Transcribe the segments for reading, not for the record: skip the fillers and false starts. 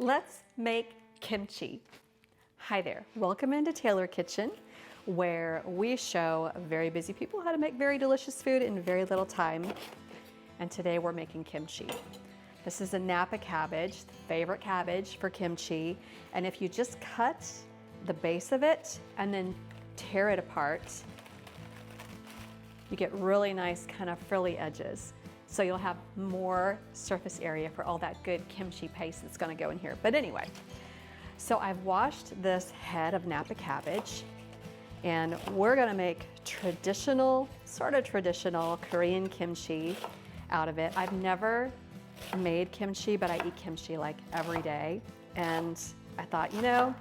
Let's make kimchi. Hi there, welcome into TaylorKitchen, where we show very busy people how to make very delicious food in very little time. And today we're making kimchi. This is a Napa cabbage, favorite cabbage for kimchi. And if you just cut the base of it and then tear it apart, you get really nice kind of frilly edges. So you'll have more surface area for all that good kimchi paste that's gonna go in here. But anyway, so I've washed this head of Napa cabbage, and we're gonna make traditional, sort of traditional Korean kimchi out of it. I've never made kimchi, but I eat kimchi like every day. And I thought, you know,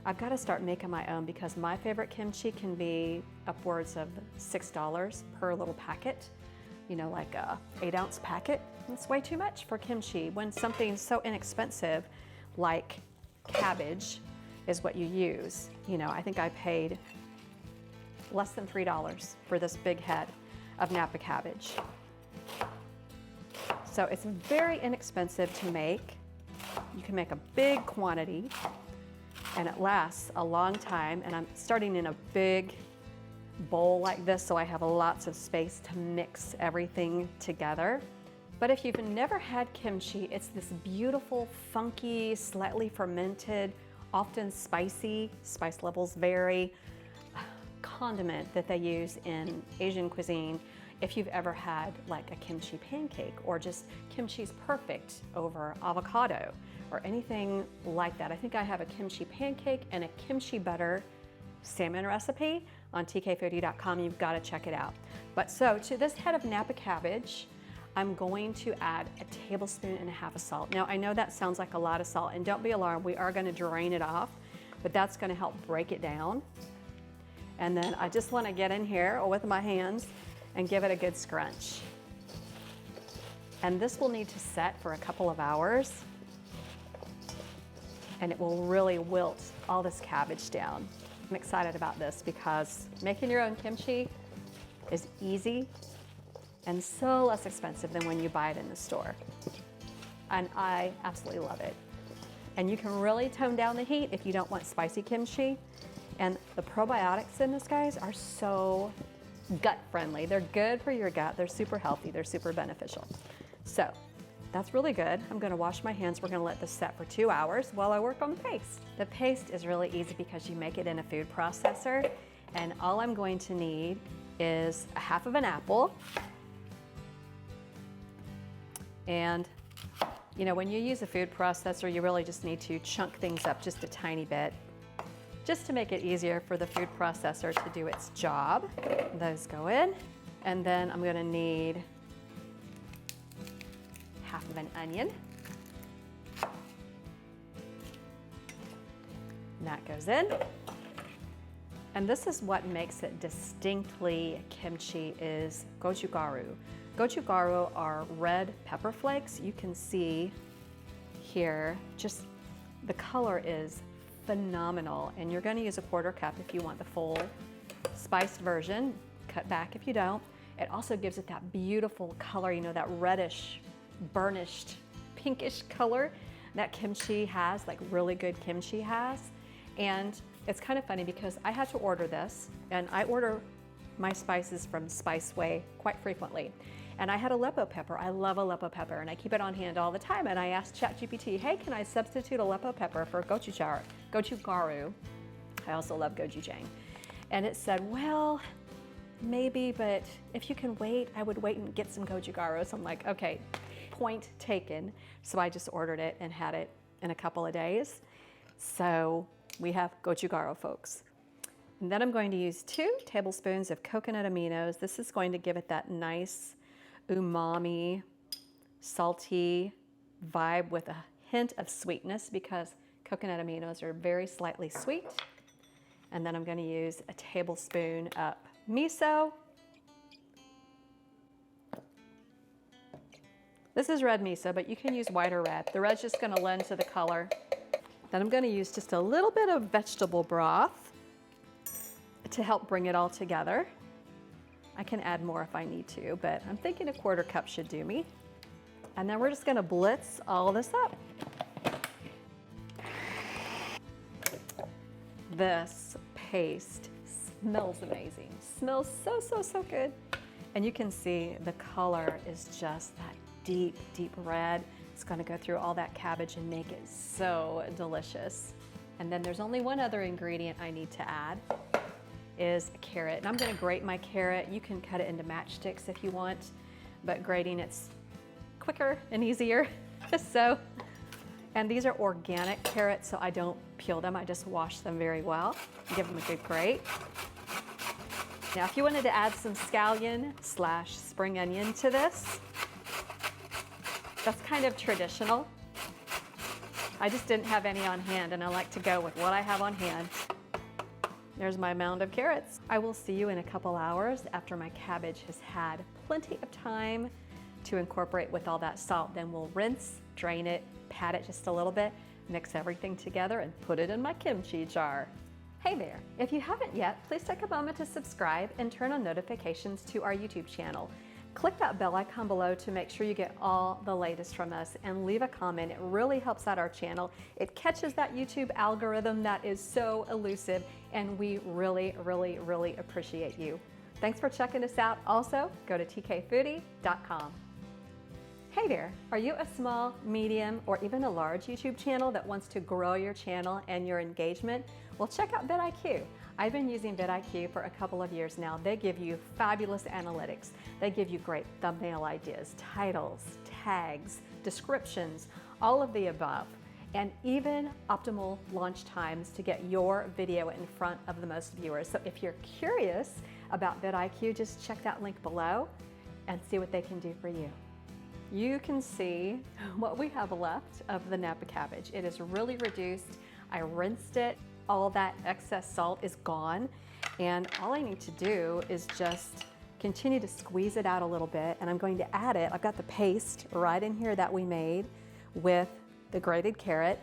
I've got to start making my own because my favorite kimchi can be upwards of $6 per little packet. You know, like a 8-ounce packet. That's way too much for kimchi when something so inexpensive like cabbage is what you use. You know, I think I paid less than $3 for this big head of Napa cabbage. So it's very inexpensive to make. You can make a big quantity and it lasts a long time, and I'm starting in a big bowl like this so I have lots of space to mix everything together. But if you've never had kimchi, it's this beautiful, funky, slightly fermented, often spicy, spice levels vary, condiment that they use in Asian cuisine. If you've ever had like a kimchi pancake or just kimchi's perfect over avocado or anything like that. I think I have a kimchi pancake and a kimchi butter salmon recipe on tkfoodie.com. You've got to check it out. But so to this head of Napa cabbage, I'm going to add a tablespoon and a half of salt. Now I know that sounds like a lot of salt, and don't be alarmed, we are going to drain it off, but that's going to help break it down. And then I just want to get in here with my hands and give it a good scrunch. And this will need to set for a couple of hours, and it will really wilt all this cabbage down. I'm excited about this because making your own kimchi is easy and so less expensive than when you buy it in the store. And I absolutely love it. And you can really tone down the heat if you don't want spicy kimchi. And the probiotics in this, guys, are so gut friendly. They're good for your gut. They're super healthy. They're super beneficial. So that's really good. I'm gonna wash my hands. We're gonna let this set for 2 hours while I work on the paste. The paste is really easy because you make it in a food processor, and all I'm going to need is a half of an apple. And you know, when you use a food processor, you really just need to chunk things up just a tiny bit, just to make it easier for the food processor to do its job. Those go in, and then I'm gonna need half of an onion. And that goes in. And this is what makes it distinctly kimchi is gochugaru. Gochugaru are red pepper flakes. You can see here, just the color is phenomenal. And you're gonna use a 1/4 cup if you want the full spiced version. Cut back if you don't. It also gives it that beautiful color, you know, that reddish, burnished, pinkish color that kimchi has, like really good kimchi has. And it's kind of funny because I had to order this, and I order my spices from Spiceway quite frequently. And I had Aleppo pepper. I love Aleppo pepper, and I keep it on hand all the time. And I asked ChatGPT, hey, can I substitute Aleppo pepper for gochugaru? I also love gochujang. And it said, well, maybe, but if you can wait, I would wait and get some gochugaru. So I'm like, okay, point taken. So I just ordered it and had it in a couple of days. So we have gochugaru, folks. And then I'm going to use 2 tablespoons of coconut aminos. This is going to give it that nice umami, salty vibe with a hint of sweetness because coconut aminos are very slightly sweet. And then I'm going to use a tablespoon of miso. This is red miso, but you can use white or red. The red's just gonna lend to the color. Then I'm gonna use just a little bit of vegetable broth to help bring it all together. I can add more if I need to, but I'm thinking a 1/4 cup should do me. And then we're just gonna blitz all this up. This paste smells amazing. Smells so, so, so good. And you can see the color is just that deep, deep red. It's gonna go through all that cabbage and make it so delicious. And then there's only one other ingredient I need to add, is a carrot. And I'm gonna grate my carrot. You can cut it into matchsticks if you want, but grating it's quicker and easier. And these are organic carrots, so I don't peel them. I just wash them very well, give them a good grate. Now, if you wanted to add some scallion/spring onion to this, that's kind of traditional. I just didn't have any on hand, and I like to go with what I have on hand. There's my mound of carrots. I will see you in a couple hours after my cabbage has had plenty of time to incorporate with all that salt. Then we'll rinse, drain it, pat it just a little bit, mix everything together, and put it in my kimchi jar. Hey there, if you haven't yet, please take a moment to subscribe and turn on notifications to our YouTube channel. Click that bell icon below to make sure you get all the latest from us, and leave a comment. It really helps out our channel. It catches that YouTube algorithm that is so elusive, and we really, really, really appreciate you. Thanks for checking us out. Also, go to tkfoodie.com. Hey there, are you a small, medium, or even a large YouTube channel that wants to grow your channel and your engagement? Well, check out vidIQ. I've been using vidIQ for a couple of years now. They give you fabulous analytics. They give you great thumbnail ideas, titles, tags, descriptions, all of the above, and even optimal launch times to get your video in front of the most viewers. So if you're curious about vidIQ, just check that link below and see what they can do for you. You can see what we have left of the Napa cabbage. It is really reduced. I rinsed it. All that excess salt is gone. And all I need to do is just continue to squeeze it out a little bit. And I'm going to add it. I've got the paste right in here that we made with the grated carrot.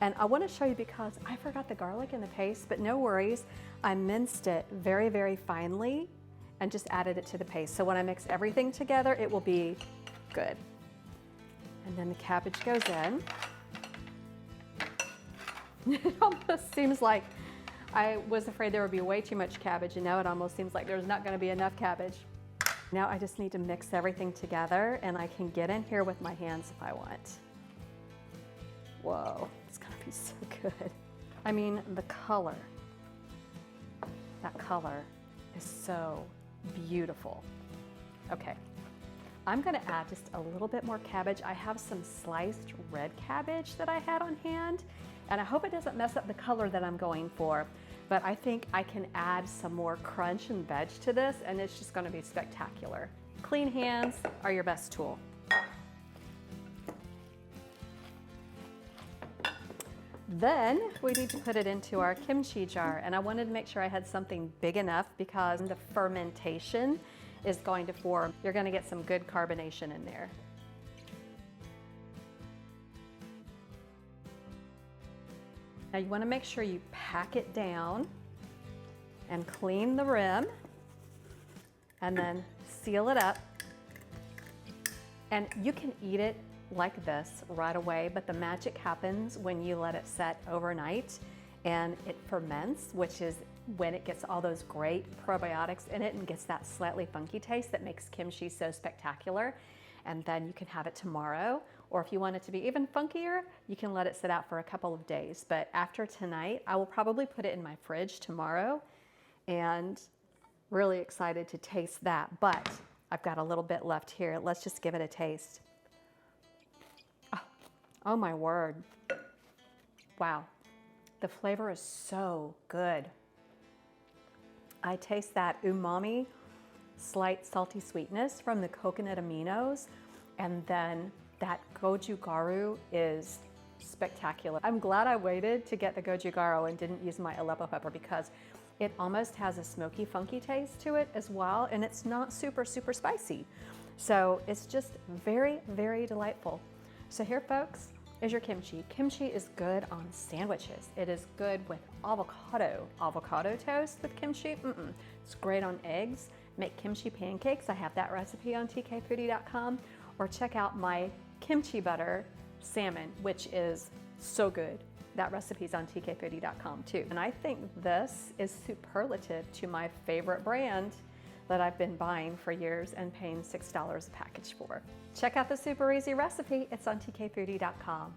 And I want to show you because I forgot the garlic in the paste, but no worries. I minced it very, very finely and just added it to the paste. So when I mix everything together, it will be good. And then the cabbage goes in. It almost seems like I was afraid there would be way too much cabbage, and now it almost seems like there's not going to be enough cabbage. Now I just need to mix everything together, and I can get in here with my hands if I want. Whoa, it's going to be so good. I mean, the color, that color is so beautiful. Okay. I'm gonna add just a little bit more cabbage. I have some sliced red cabbage that I had on hand, and I hope it doesn't mess up the color that I'm going for, but I think I can add some more crunch and veg to this, and it's just gonna be spectacular. Clean hands are your best tool. Then we need to put it into our kimchi jar, and I wanted to make sure I had something big enough because the fermentation is going to form. You're going to get some good carbonation in there. Now you want to make sure you pack it down and clean the rim and then seal it up. And you can eat it like this right away, but the magic happens when you let it set overnight and it ferments, which is when it gets all those great probiotics in it and gets that slightly funky taste that makes kimchi so spectacular. And then you can have it tomorrow, or if you want it to be even funkier, you can let it sit out for a couple of days. But after tonight, I will probably put it in my fridge tomorrow, and really excited to taste that. But I've got a little bit left here. Let's just give it a taste. Oh my word. Wow. The flavor is so good. I taste that umami, slight salty sweetness from the coconut aminos, and then that goju-garu is spectacular. I'm glad I waited to get the goju-garu and didn't use my Aleppo pepper because it almost has a smoky, funky taste to it as well, and it's not super, super spicy. So it's just very, very delightful. So here, folks, is your kimchi. Kimchi is good on sandwiches. It is good with avocado toast with kimchi. It's great on eggs. Make kimchi pancakes. I have that recipe on tkfoodie.com, or check out my kimchi butter salmon, which is so good. That recipe's on tkfoodie.com too. And I think this is superlative to my favorite brand that I've been buying for years and paying $6 a package for. Check out the super easy recipe. It's on tkfoodie.com.